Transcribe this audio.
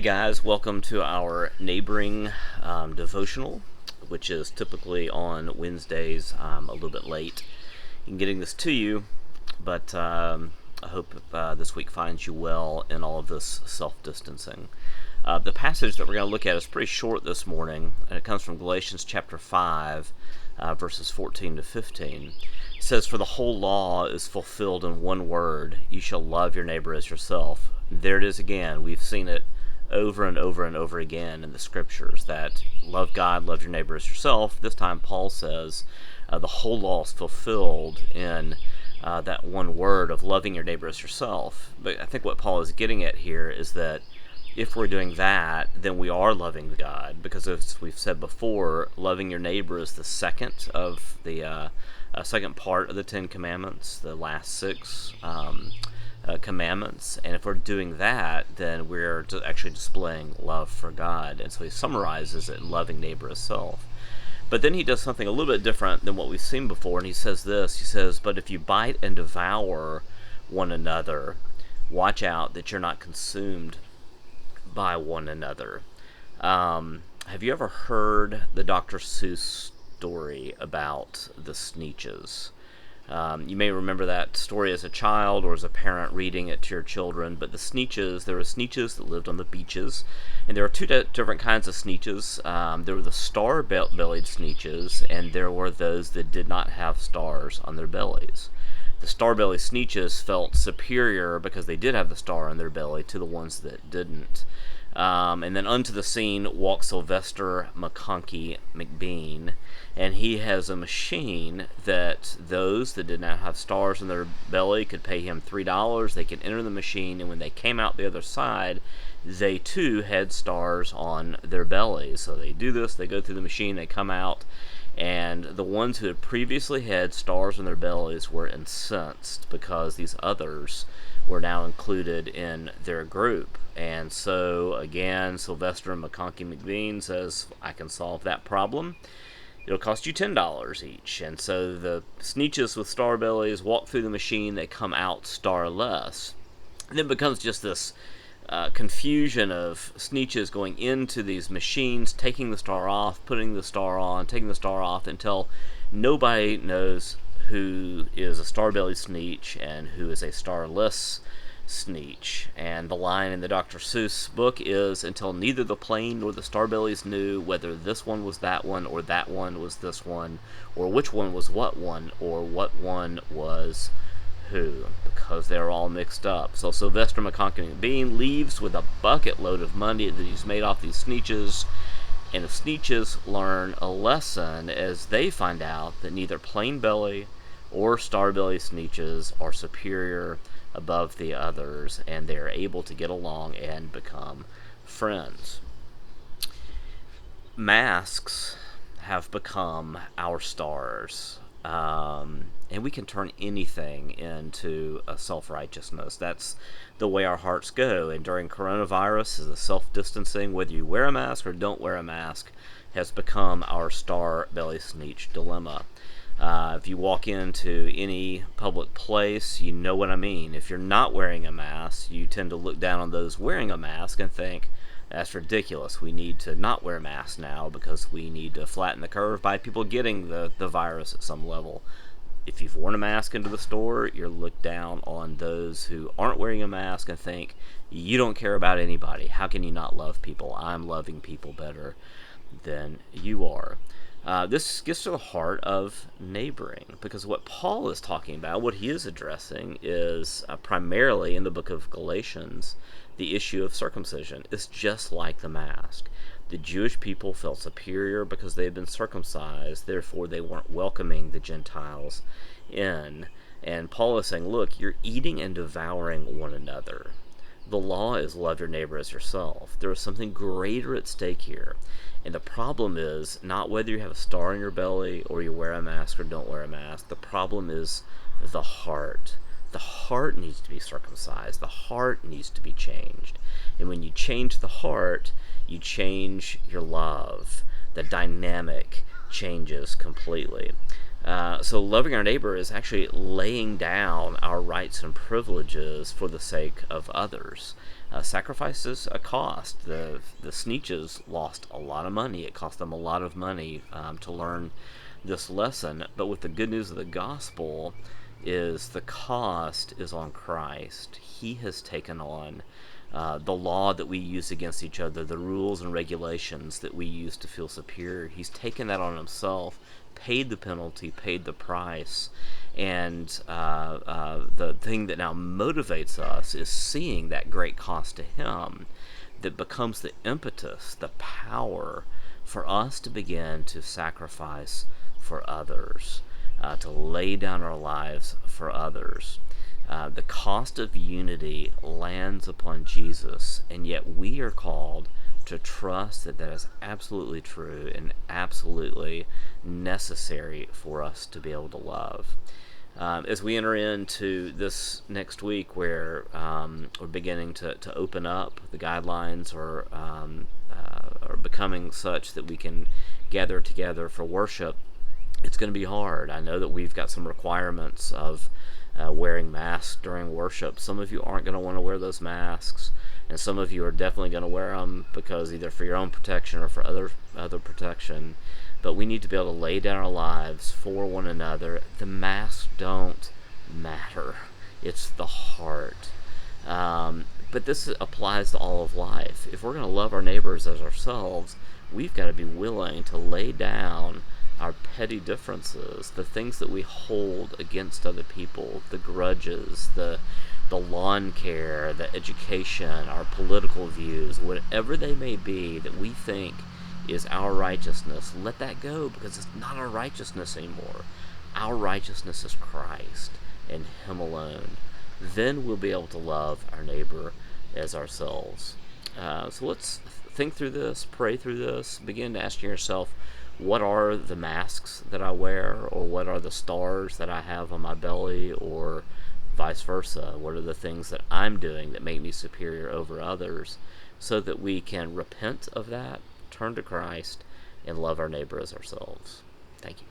Hey guys, welcome to our neighboring devotional, which is typically on Wednesdays. A little bit late in getting this to you, but I hope this week finds you well in all of this self-distancing. The passage that we're going to look at is pretty short this morning, and it comes from Galatians chapter 5, verses 14 to 15. It says, "For the whole law is fulfilled in one word, you shall love your neighbor as yourself." There it is again. We've seen it over and over and over again in the scriptures, that love God, love your neighbor as yourself. This time Paul says the whole law is fulfilled in that one word of loving your neighbor as yourself. But I think what Paul is getting at here is that if we're doing that, then we are loving God, because as we've said before, loving your neighbor is the second of the second part of the Ten Commandments, the last six commandments. And if we're doing that, then we're actually displaying love for God. And so he summarizes it in loving neighbor as self. But then he does something a little bit different than what we've seen before, and he says this. He says, "But if you bite and devour one another, watch out that you're not consumed by one another." Have you ever heard the Dr. Seuss story about the Sneetches? You may remember that story as a child or as a parent reading it to your children, but the Sneetches, there were Sneetches that lived on the beaches, and there were two different kinds of Sneetches. There were the star-bellied Sneetches, and there were those that did not have stars on their bellies. The star-bellied Sneetches felt superior because they did have the star on their belly to the ones that didn't. And then unto the scene walks Sylvester McConkey McBean, and he has a machine that those that did not have stars in their belly could pay him $3. They could enter the machine, and when they came out the other side, they too had stars on their bellies. So they do this, they go through the machine, they come out, and the ones who had previously had stars on their bellies were incensed because these others were now included in their group. And so, again, Sylvester McConkey McBean says, "I can solve that problem. It'll cost you $10 each." And so the Sneetches with star bellies walk through the machine, they come out starless. And it becomes just this confusion of Sneetches going into these machines, taking the star off, putting the star on, taking the star off, until nobody knows who is a star-bellied Sneetch and who is a starless Sneetch. And the line in the Dr. Seuss book is, "Until neither the plane nor the starbellies knew whether this one was that one, or that one was this one, or which one was what one, or what one was who," because they're all mixed up. So Sylvester McConkey McBean leaves with a bucket load of money that he's made off these Sneetches, and the Sneetches learn a lesson as they find out that neither plain belly or star-belly Sneetches are superior above the others, and they're able to get along and become friends. Masks have become our stars, and we can turn anything into a self-righteousness. That's the way our hearts go. And during coronavirus, is the self-distancing, whether you wear a mask or don't wear a mask, has become our star-belly Sneetch dilemma. If you walk into any public place, you know what I mean. If you're not wearing a mask, you tend to look down on those wearing a mask and think, "That's ridiculous. We need to not wear masks now because we need to flatten the curve by people getting the virus at some level." If you've worn a mask into the store, you're looked down on those who aren't wearing a mask and think, "You don't care about anybody. How can you not love people? I'm loving people better than you are." This gets to the heart of neighboring, because what Paul is talking about, what he is addressing, is primarily in the book of Galatians, the issue of circumcision. It's just like the mask. The Jewish people felt superior because they had been circumcised, therefore they weren't welcoming the Gentiles in. And Paul is saying, look, you're eating and devouring one another. The law is love your neighbor as yourself. There is something greater at stake here. And the problem is not whether you have a star in your belly or you wear a mask or don't wear a mask. The problem is the heart. The heart needs to be circumcised. The heart needs to be changed. And when you change the heart, you change your love. The dynamic changes completely. So loving our neighbor is actually laying down our rights and privileges for the sake of others. Sacrifice is a cost. The Sneetches lost a lot of money. It cost them a lot of money to learn this lesson. But with the good news of the gospel, is the cost is on Christ. He has taken on the law that we use against each other, the rules and regulations that we use to feel superior. He's taken that on himself, paid the penalty, paid the price. And the thing that now motivates us is seeing that great cost to him that becomes the impetus, the power for us to begin to sacrifice for others, to lay down our lives for others. The cost of unity lands upon Jesus, and yet we are called to trust that that is absolutely true and absolutely necessary for us to be able to love. As we enter into this next week where we're beginning to open up, the guidelines are becoming such that we can gather together for worship, it's going to be hard. I know that we've got some requirements of wearing masks during worship. Some of you aren't going to want to wear those masks, and some of you are definitely going to wear them because either for your own protection or for other protection. But we need to be able to lay down our lives for one another. The masks don't matter. It's the heart. But this applies to all of life. If we're going to love our neighbors as ourselves, we've got to be willing to lay down our petty differences, the things that we hold against other people, the grudges, the lawn care, the education, our political views, whatever they may be that we think is our righteousness, let that go, because it's not our righteousness anymore. Our righteousness is Christ and him alone. Then we'll be able to love our neighbor as ourselves. So let's think through this, pray through this, begin asking yourself, what are the masks that I wear, or what are the stars that I have on my belly, or vice versa? What are the things that I'm doing that make me superior over others, so that we can repent of that, turn to Christ, and love our neighbor as ourselves? Thank you.